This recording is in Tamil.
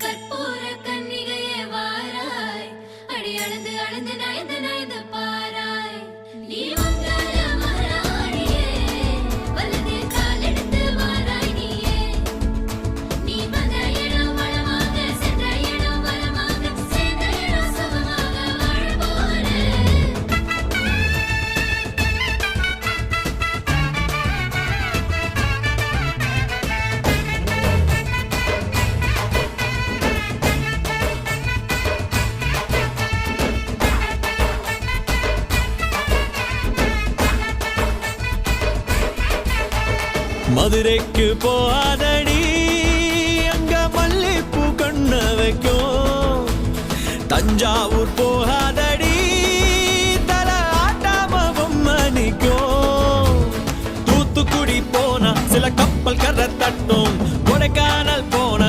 கற்பூர கன்னிகையே வாராய், அடி அளந்து அளந்து நயந்து நயந்து பாராய். நீ மங்கள மகாராணியே, வலது கால் எடுத்து வாராய் நீயே. நீ வந்த இடம் வளமாக, சென்ற இடம் வளமாக, சேர்ந்த இடம் சுகமாக வாழ போறேன். மதுரைக்கு போகாதடி, அங்க மல்லிப்பூ கண்ண வைக்கும். தஞ்சாவூர் போகாதடி, தல ஆட்டாம பொம்மனிக்கும். தூத்துக்குடி போனா சில கப்பல் கரை தட்டும். கொடைக்கானல்